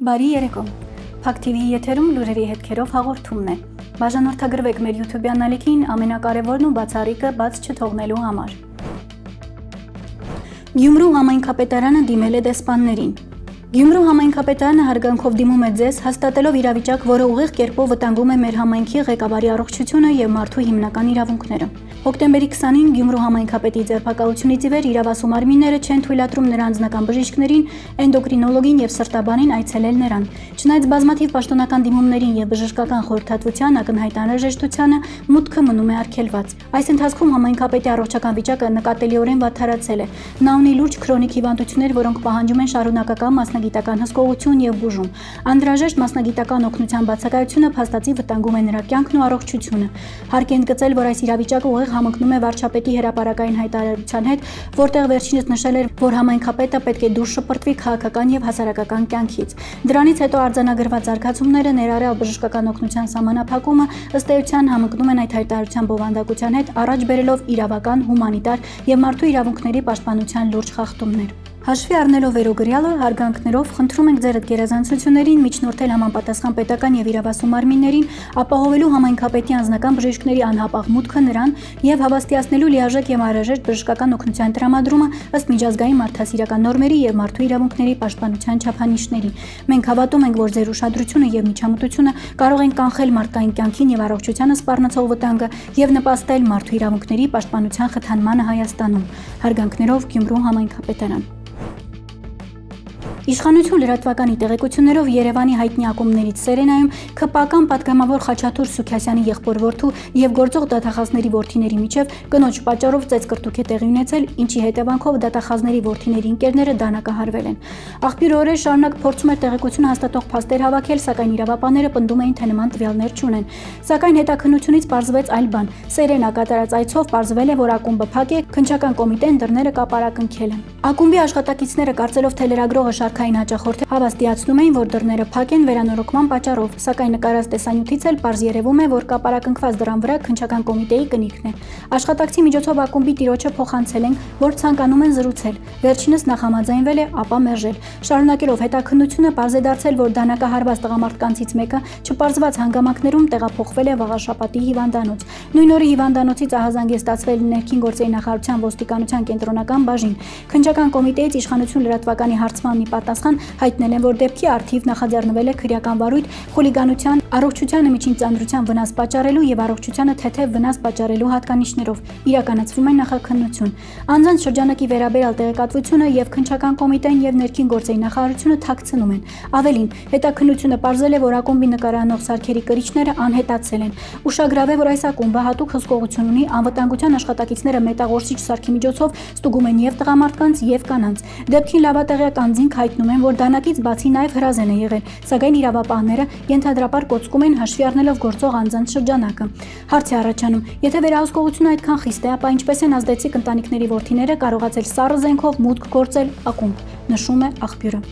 Բարի երեկո։ Փակ TV-ի եթերում լուրերի հետքերով հաղորդումն է։ Բաժանորդագրվեք մեր YouTube անալիքին ամենակարևորն ու բացառիկը բաց չթողնելու համար։ Գյումրու համայնքապետարանը դիմել է դեսպաններին։ Գյումրու համայնքապետարանը հարգանքով դիմում է ձեզ, հաստատելով իրավիճակ, որը ուղիղ կերպով վտանգում է մեր համայնքի ղեկավարի առողջությունը եւ մարդու հիմնական իրավունքները։ Հոկտեմբերի 20-ին Գյումրու համայնքապետի ձերբակալությունից ի վեր իրավասու մարմինները չեն թույլատրում նրա անձնական բժիշկներին, էնդոկրինոլոգին եւ սրտաբանին այցելել նրան։ Չնայած բազմաթիվ պաշտոնական դիմումներին եւ բժշկական խորհրդատվության ակնհայտ անհրաժեշտությանը մուտքը մնում է արգելված։ Այս ընթացքում համայնքապետի առողջական վիճակը նկատելիորեն վատթարացել է։ Նա ունի լուրջ քրոնիկ հիվանդություններ, որոնք պահանջում են շարունակական մասնագիտական հսկողություն եւ բուժում։ Անհրաժեշտ մասնագիտական օգնության բացակայությունը փաստացի վտանգում է նրա կյանքն ու առողջությունը։ Հարկ է ընդգծել, որ այս իրավիճակը ուղիղ համընկնում է վարչապետի հրապարակային հայտարարության հետ, որտեղ վերջինս նշել էր, որ համայնքապետը պետք է դուրս շպրտվի քաղաքական եւ հասարակական կյանքից։ Դրանից հետո արձանագրված զարգացումները, ներառյալ բժշկական օգնության սահմանափակումը, ըստ էության համընկնում են այդ հայտարարության բովանդակության հետ, առաջ բերելով իրավական, հումանիտար եւ մարդու իրավունքների պաշտպանության լուրջ խախտումներ։ Հաշվի առնելով վերոգրյալը, հարգանքներով խնդրում ենք ձեր գերազանցություններին միջնորդել համապատասխան պետական եւ իրավասու մարմիններին, ապահովելու համայնքապետի անձնական բժիշկների անհապաղ մուտքը նրան եւ հավաստիացնելու լիարժեք եւ անհրաժեշտ բժշկական օգնության տրամադրումը ըստ միջազգային մարդասիրական նորմերի եւ մարդու իրավունքների պաշտպանության չափանիշների։ Մենք հավատում ենք, որ ձեր ուշադրությունը եւ միջամտությունը կարող են կանխել մարդկային կյանքին եւ առողջությանը սպառնացող վտանգը եւ նպաստել մարդու իրավունքների պաշտպանության խթանմանը Հայաստանում։ Հարգանքներով, Գյումրու համայնքապետարան։ Իշխանություն լրատվականի տեղեկություններով Երևանի հայտնի ակումբներից Սերենայում ԿՊ-ական պատգամավոր Խաչատուր Սուքասյանի եղբոր որդու եւ գործող դատախազների որդիների միջև կնոջ պատճառով ծեծկռտուք է տեղի ունեցել, ինչի հետևանքով դատախազների որդիների ընկերները դանակահարվել են։ Աղբյուրը օրեր շարունակ փորձում էր տեղեկություն հաստատող փաստեր հավաքել, սակայն իրավապահները պնդում էին, թե նման տվյալներ չունեն։ Սակայն հետաքննությունից պարզվեց այլ բան։ Սերենա կատարած այցով պարզվել է, որ ակումբը փակ է, քննչական կոմիտեն դռները կապարակնքել է։ Ակումբի աշխատակիցները կարծելով, թե լրագրողը շարքային հաճախորդը հավաստիացնում էին, որ դռները փակ են վերանորոգման պատճառով, սակայն նկարած տեսանյութից էլ պարզ երևում է, որ կապարակնքված դռան վրա քննչական կոմիտեի կնիքն է։ Աշխատակցի միջոցով ակումբի տիրոջը փոխանցել են, որ ցանկանում են զրուցել։ Վերջինս նախ համաձայնվել է, ապա մերժել։ Շարունակելով հետաքննությունը պարզ է դարձել, որ դանակահարված տղամարդկանցից մեկը չպարզված հանգամանքներում տեղափոխվել է Վաղաշապատի հիվանդանոց։ Նույն օրը հիվանդանոցից ահազանգ է ստացվել ներքին գործերի նախարարության ոստիկանության կենտրոնական բաժին։ Քննչական կոմիտեից իշխանություն լրատվականի հարցմանի պատասխան հայտնել են, որ դեպքի առթիվ նախաձեռնվել է քրեական վարույթ խուլիգանության, առողջությանը միջին ծանրության վնաս պատճառելու եւ առողջությանը թեթև վնաս պատճառելու հատկանիշներով իրականացվում է նախաքննություն։ Անձանց շրջանակի վերաբերյալ տեղեկատվությունը եւ քննչական կոմիտեն եւ ներքին գործերի նախարարությունը թաքցնում են։ Ավելին, հետաքննությունը պարզել է, որ ակումբի նկարանող սարքերի կրիչները անհետացել են։ Ուշագրավ է, որ այս ակումբը հատուկ հսկողություն ունի, անվտանգության աշխատակիցները մետաղորսիչ սարքի միջոցով ստուգում են եւ տղամարդկանց եւ կանանց։ Դեպքին լավատեղյակ անձինք հայտնում են, որ դանակից բացի նաև հրազեն է եղել, սակայն իրավապահները ենթադրաբար կոծկում են հաշվի առնելով գործող անձանց շրջանակը։ Հարց է առաջանում, եթե վերահսկողությունը այդքան խիստ է, ապա ինչպես են ազդեցիկ ընտանիքների որդիները կարողացել սառը զենքով մուտք գործել ակումբ, նշում է աղբյուրը։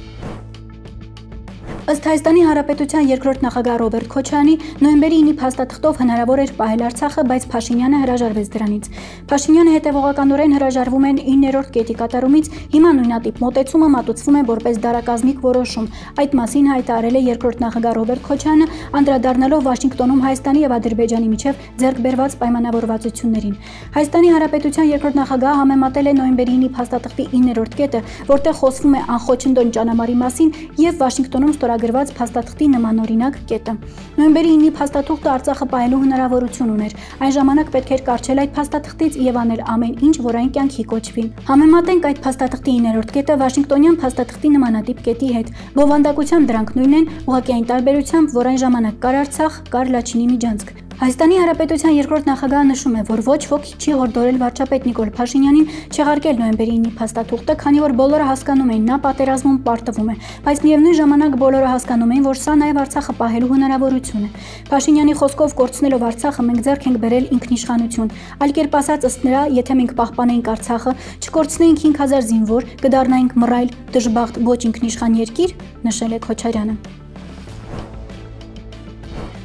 Ըստ Հայաստանի Հանրապետության երկրորդ նախագահ Ռոբերտ Քոչարյանի նոյեմբերի 9-ի փաստաթղթով հնարավոր էր պահել Արցախը, բայց Փաշինյանը հրաժարվեց դրանից։ Փաշինյանը հետևողականորեն հրաժարվում են 9-րդ կետի կատարումից, հիմա նույնատիպ մոտեցումը մատուցվում է որպես դարակազմիկ որոշում։ Այդ մասին հայտարարել է երկրորդ նախագահ Ռոբերտ Քոչարյանը, անդրադառնալով Վաշինգտոնում Հայաստանի եւ Ադրբեջանի միջև ձեռք բերված պայմանավորվածություններին։ Հայաստանի Հանրապետության երկրորդ նախագահը համեմատել է նոյեմբերի 9-ի փաստաթղթի 9-րդ կետը, որտեղ խոսվում է անխոչնդոն ճանամարի մասին եւ Վաշինգտոնում գրված փաստաթղթի նմանօրինակ կետը։ Նոյեմբերի 9-ի փաստաթուղթը Արցախը պահելու հնարավորություն ուներ։ Այն ժամանակ պետք էր կարճել այդ փաստաթղթից եւ անել ամեն ինչ, որ այն կյանքի կոչվի։ Համեմատենք այդ փաստաթղթի 9-րդ կետը Վաշինգտոնյան փաստաթղթի նմանատիպ կետի հետ։ Բովանդակությամբ դրանք նույնն են, ուղղակի այն տարբերությամբ, որ այն ժամանակ կար Արցախ, կար Լաչինի Միջանցք։ Հայաստանի Հանրապետության երկրորդ նախագահը նշում է, որ ոչ ոք չի հորդորել վարչապետ Նիկոլ Փաշինյանին չեղարկել նոյեմբերի 9-ի փաստաթուղթը, քանի որ բոլորը հասկանում էին, նա պատերազմում պարտվում է, բայց միևնույն ժամանակ բոլորը հասկանում էին, որ սա նաև Արցախը պահելու հնարավորություն է։ Փաշինյանի խոսքով կորցնելով Արցախը մենք ձեռք ենք բերել ինքնիշխանություն։ Այլ կերպ ասած, ըստ նրա, եթե մենք պահպանեինք Արցախը, չկորցնեինք 5000 զինվոր, կդառնայինք մռայլ, դժբախտ, ոչ ինքնիշխան երկիր, նշել է Քոչարյանը։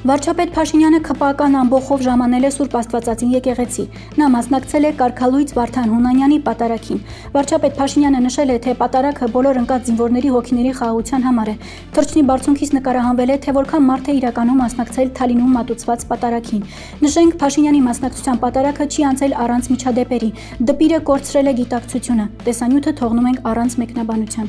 Վարչապետ Փաշինյանը ՔՊԱ-կան ամբոխով ժամանել է Սուրբ Աստվածածին եկեղեցի։ Նա մասնակցել է կարգալույծ Վարդան Հունանյանի պատարագին։ Վարչապետ Փաշինյանը նշել է, թե պատարագը բոլոր ընկած զինվորների հոգիների խաղաղության համար է։ Թռչնի բարձունքից նկարահանվել է, թե որքան մարդ է իրականում մասնակցել Թալինում մատուցված պատարագին։ Նշենք, Փաշինյանի մասնակցության պատարագը չի անցել առանց միջադեպերի։ Դպիրը կորցրել է գիտակցությունը։ Տեսանյութը թողնում ենք առանց մեկնաբանության։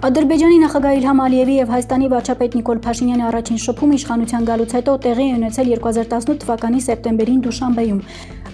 Ադրբեջանի նախագահ Իլհամ Ալիևի եւ Հայաստանի վարչապետ Նիկոլ Փաշինյանի առաջին շփումը իշխանության գալուց հետո տեղի է ունեցել 2018 թվականի սեպտեմբերին Դուշանբեում։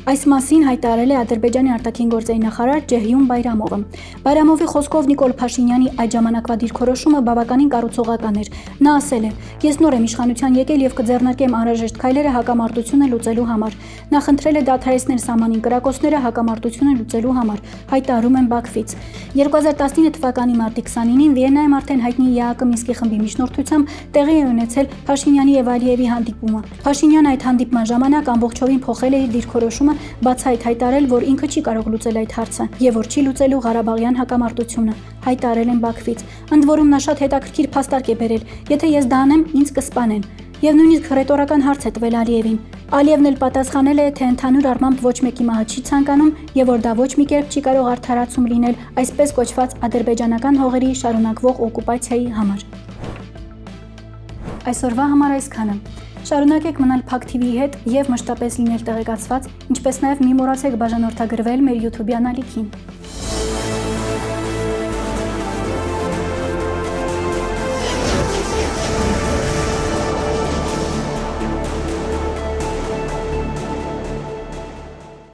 Այս մասին հայտարարել է Ադրբեջանի արտաքին գործերի նախարար Ջեհյուն Բայրամովը։ Բայրամովի խոսքով Նիկոլ Փաշինյանի այդ ժամանակվա դիրքորոշումը բավականին կառուցողական էր։ Նա ասել է. «Ես նոր եմ իշխանության եկել եւ կձեռնարկեմ անհրաժեշտ քայլերը հակամարտությունը լուծելու համար»։ Նա խնդրել է դադարեցնել սահմանին կրակոցները հակամարտությունը լուծելու համար, հայտարարում են Բաքվից։ 2019 թվականի մարտի 29-ին Վիեննայում արդեն հայտնի ԵԱԿ Մինսկի խմբի միջնորդությամբ տեղի է ունեցել Փաշինյանի եւ Ալիևի հանդիպումը։ Փաշինյանը այդ հանդիպման ժամանակ ամբողջովին փոխել է իր դիրքորոշումը, բացահայտ հայտարարել, որ ինքը չի կարող լուծել այդ հարցը եւ որ չի լուծելու Ղարաբաղյան հակամարտությունը, հայտարարել են Բաքվից։ Ընդ որում նա շատ հետաքրքիր փաստարկ է բերել. «Եթե ես դա անեմ, ինձ կսպանեն»։ Եվ նույնիսկ ռետորական հարց է տվել Ալիևին։ Ալիևն էլ պատասխանել է, թե ընդհանուր առմամբ ոչ մեկի մահը չի ցանկանում եւ որ դա ոչ մի կերպ չի կարող արդարացում լինել այսպես կոչված ադրբեջանական հողերի շարունակվող օկուպացիայի համար։ Այսօրվա համար այսքանը։ Շարունակեք մնալ Փակ TV-ի հետ եւ մշտապես լինել տեղեկացված, ինչպես նաեւ մի մոռացեք բաժանորդագրվել մեր YouTube-յան ալիքին։